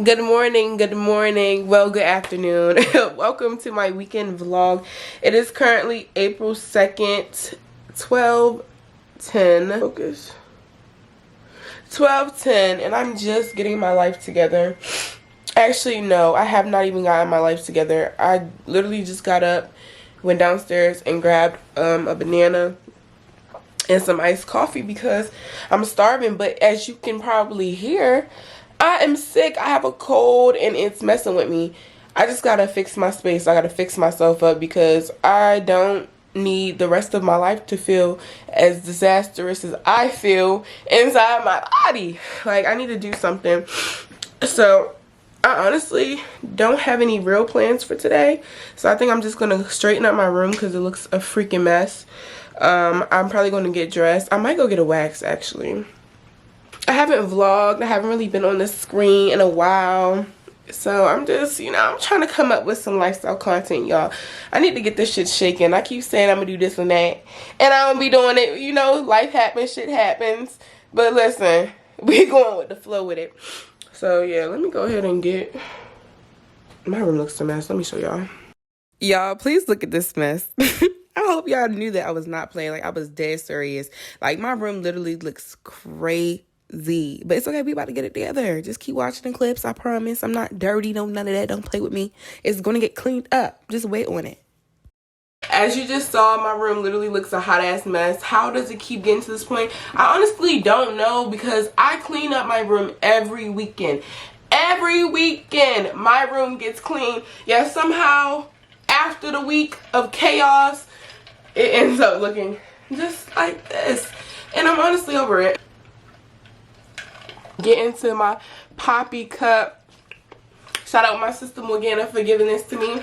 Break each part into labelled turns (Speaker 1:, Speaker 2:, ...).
Speaker 1: Good morning, well, good afternoon. Welcome to my weekend vlog. It is currently April 2nd, 12:10. Focus. 12:10, and I'm just getting my life together. Actually, no, I have not even gotten my life together. I literally just got up, went downstairs, and grabbed a banana and some iced coffee because I'm starving. But as you can probably hear, I am sick. I have a cold and it's messing with me. I just gotta fix my space. I gotta fix myself up because I don't need the rest of my life to feel as disastrous as I feel inside my body. Like, I need to do something. So I honestly don't have any real plans for today. So I think I'm just gonna straighten up my room because it looks a freaking mess. I'm probably gonna get dressed. I might go get a wax actually. I haven't vlogged. I haven't really been on the screen in a while. So I'm just, I'm trying to come up with some lifestyle content, y'all. I need to get this shit shaking. I keep saying I'm going to do this and that. And I don't be doing it. Life happens, shit happens. But listen, we going with the flow with it. So yeah, let me go ahead and get... My room looks a mess. Let me show y'all. Y'all, please look at this mess. I hope y'all knew that I was not playing. Like, I was dead serious. Like, my room literally looks crazy. But it's okay, we about to get it together. Just keep watching the clips. I promise. I'm not dirty, none of that. Don't play with me. It's gonna get cleaned up. Just wait on it. As you just saw, my room literally looks a hot ass mess. How does it keep getting to this point? I honestly don't know because I clean up my room every weekend. Every weekend my room gets clean. Yeah, somehow after the week of chaos it ends up looking just like this, and I'm honestly over it. Get into my poppy cup. Shout out my sister Morgana for giving this to me.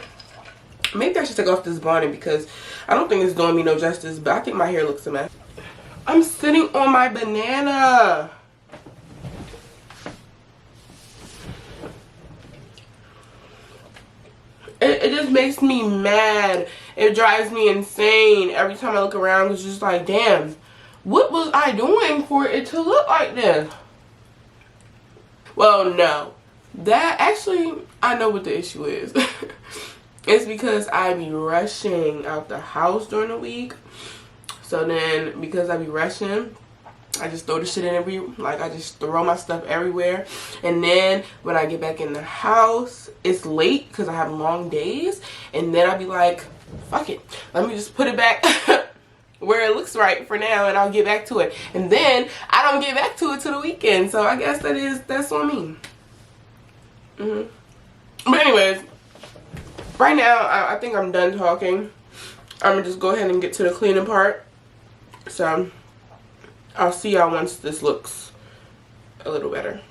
Speaker 1: Maybe I should take off this bonnet because I don't think it's doing me no justice, but I think my hair looks a mess. I'm sitting on my banana. It just makes me mad. It drives me insane every time I look around. It's just like, damn, what was I doing for it to look like this? Well, no. That actually, I know what the issue is. It's because I be rushing out the house during the week. So then, because I be rushing, I just throw the shit in I just throw my stuff everywhere. And then when I get back in the house, it's late because I have long days. And then I'll be like, fuck it. Let me just put it back where it looks right for now, and I'll get back to it. And then I don't get back to it till the weekend. So I guess that's on me. But anyways, right now I think I'm done talking. I'm gonna just go ahead and get to the cleaning part. So I'll see y'all once this looks a little better.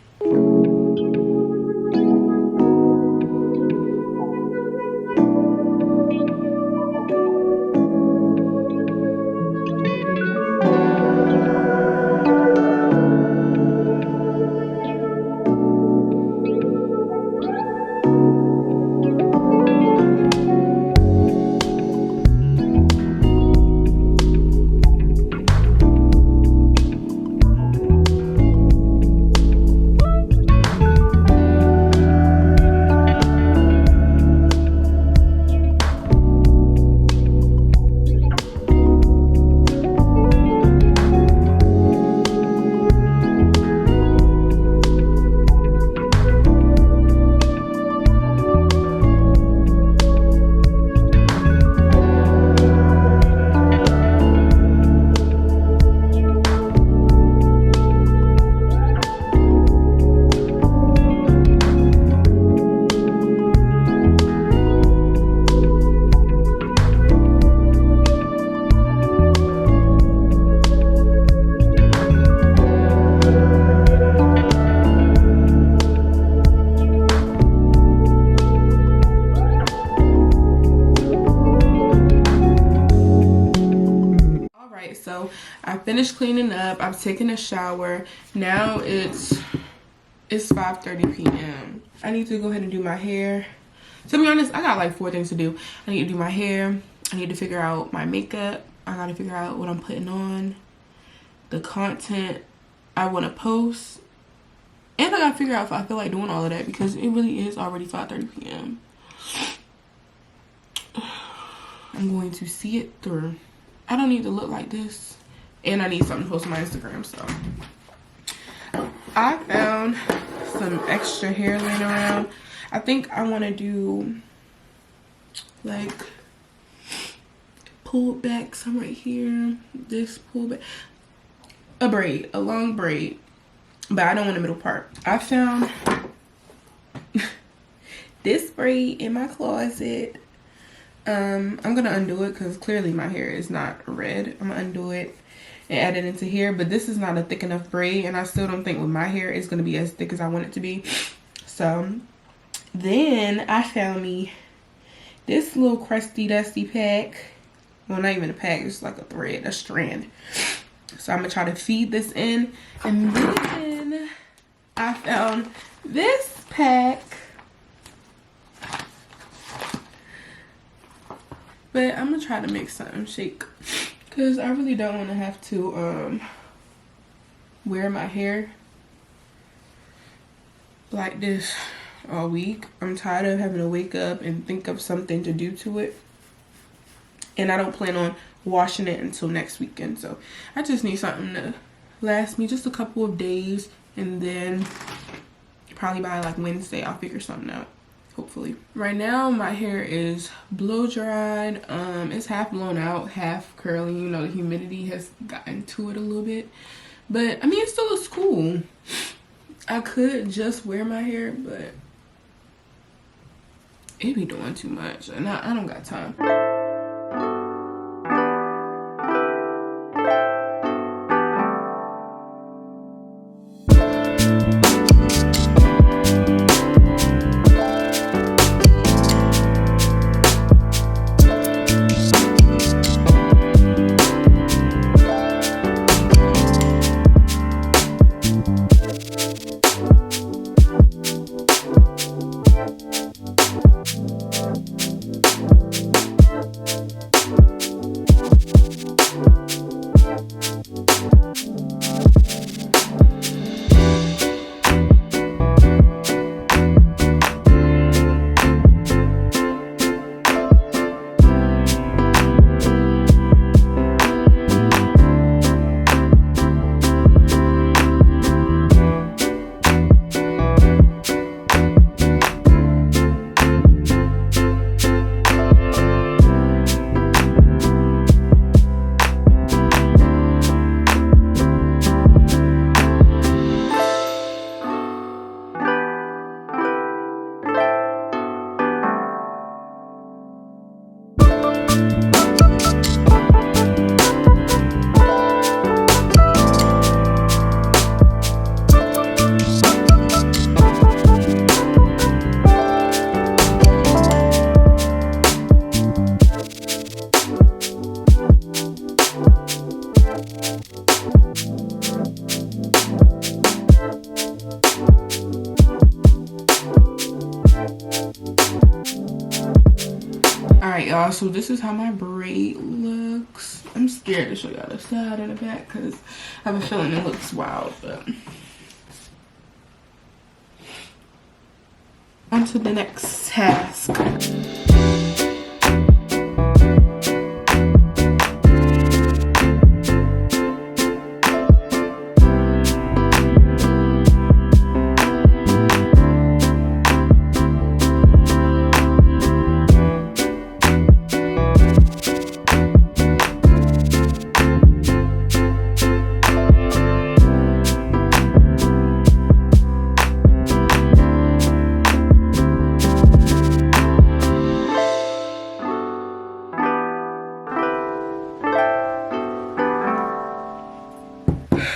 Speaker 1: So I finished cleaning up. I've taken a shower. Now it's 5:30 p.m. I need to go ahead and do my hair. To be honest, I got like 4 things to do. I need to do my hair. I need to figure out my makeup. I gotta figure out what I'm putting on, the content I want to post, And I gotta figure out if I feel like doing all of that because it really is already 5:30 p.m. I'm going to see it through. I don't need to look like this. And I need something to post on my Instagram, so. I found some extra hair laying around. I think I want to do like pulled back some right here. This pulled back. A braid, a long braid. But I don't want the middle part. I found this braid in my closet. I'm gonna undo it because clearly my hair is not red. I'm gonna undo it and add it into here, but this is not a thick enough braid, and I still don't think with my hair it's gonna be as thick as I want it to be. So then I found me this little crusty dusty pack. Well, not even a pack, it's like a thread, a strand. So I'm gonna try to feed this in, and then I found this pack. But I'm gonna try to make something shake because I really don't want to have to wear my hair like this all week. I'm tired of having to wake up and think of something to do to it. And I don't plan on washing it until next weekend. So I just need something to last me just a couple of days, and then probably by like Wednesday I'll figure something out. Hopefully. Right now my hair is blow dried. It's half blown out, half curly. You know, the humidity has gotten to it a little bit, but I mean it still looks cool. I could just wear my hair, but it'd be doing too much, and I don't got time. Alright y'all, so this is how my braid looks. I'm scared to show y'all the side and the back because I have a feeling it looks wild, but on to the next task.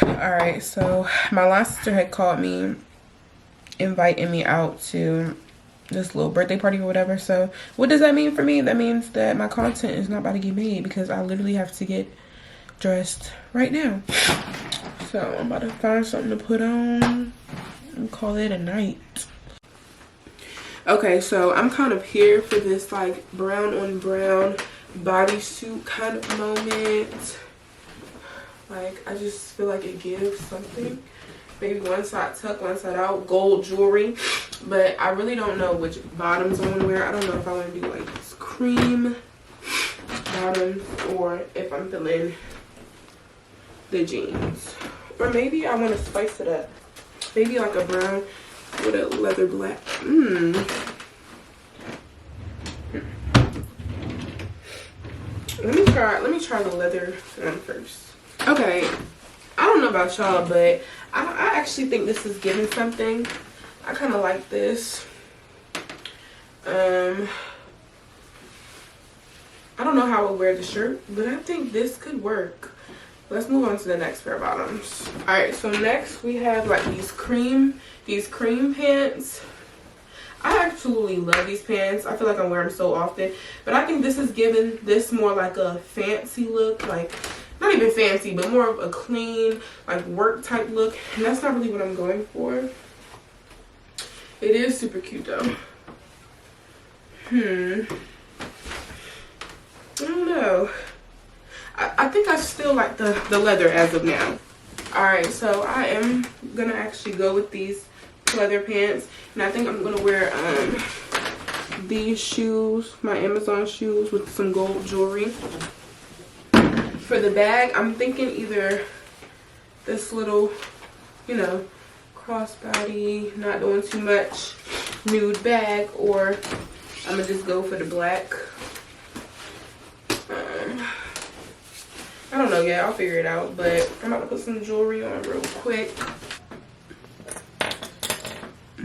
Speaker 1: Alright, so my line sister had called me, inviting me out to this little birthday party or whatever. So what does that mean for me? That means that my content is not about to get made because I literally have to get dressed right now. So I'm about to find something to put on and call it a night. Okay, so I'm kind of here for this like brown on brown bodysuit kind of moment. Like, I just feel like it gives something. maybe one side tuck, one side out, gold jewelry. But I really don't know which bottoms I want to wear. I don't know if I want to do like this cream bottoms or if I'm feeling the jeans. Or maybe I want to spice it up. Maybe like a brown with a leather black. Let me try the leather one first. Okay, I don't know about y'all, but I actually think this is giving something. I kind of like this. I don't know how I would wear the shirt, but I think this could work. Let's move on to the next pair of bottoms. All right, so next we have like these cream pants. I absolutely love these pants. I feel like I wear them so often, but I think this is giving this more like a fancy look, like not even fancy, but more of a clean, like work type look. And that's not really what I'm going for. It is super cute though. I don't know. I think I still like the leather as of now. Alright, so I am gonna actually go with these leather pants, and I think I'm gonna wear these shoes, my Amazon shoes with some gold jewelry. For the bag, I'm thinking either this little, you know, crossbody, not doing too much, nude bag, or I'm gonna just go for the black. I don't know yet, I'll figure it out, but I'm about to put some jewelry on real quick. I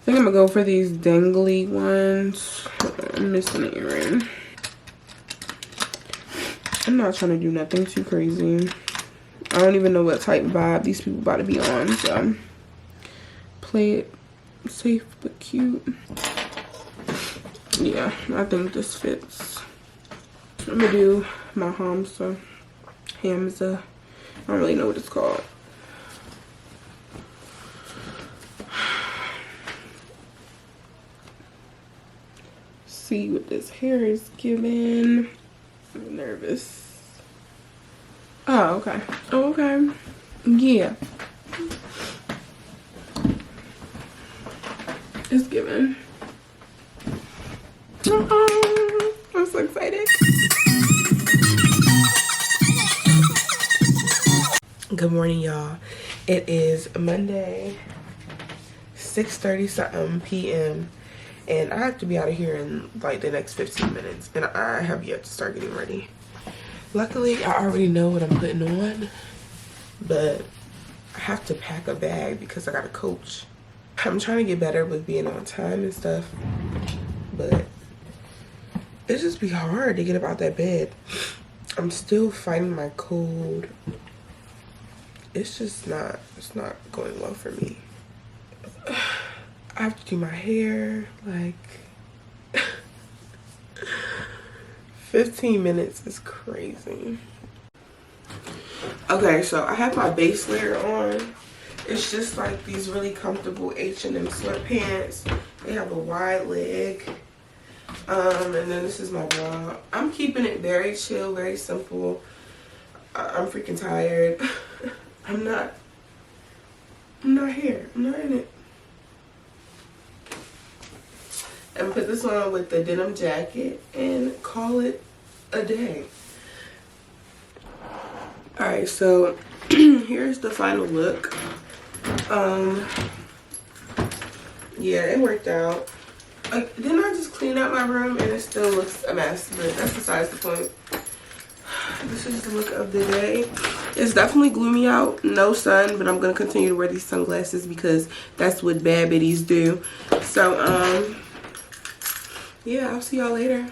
Speaker 1: think I'm gonna go for these dangly ones. I'm missing an earring. I'm not trying to do nothing too crazy. I don't even know what type vibe these people about to be on, so play it safe but cute. Yeah, I think this fits. I'm gonna do my Hamza. I don't really know what it's called. See what this hair is giving. I'm nervous. Oh, okay. Oh, okay. Yeah. It's giving. I'm so excited. Good morning, y'all. It is Monday, 6:30 something p.m. and I have to be out of here in like the next 15 minutes, and I have yet to start getting ready. Luckily, I already know what I'm putting on, but I have to pack a bag because I got a coach. I'm trying to get better with being on time and stuff, but it just be hard to get up out that bed. I'm still fighting my cold. It's not going well for me. I have to do my hair, like 15 minutes is crazy. Okay, so I have my base layer on. It's just like these really comfortable H&M sweatpants. They have a wide leg. And then this is my bra. I'm keeping it very chill, very simple. I'm freaking tired. I'm not here. I'm not in it. And put this on with the denim jacket and call it a day. Alright, so here's the final look. Yeah, it worked out. Didn't I just clean out my room and it still looks a mess, but that's besides the point. This is the look of the day. It's definitely gloomy out, no sun, but I'm gonna continue to wear these sunglasses because that's what bad biddies do. So yeah, I'll see y'all later.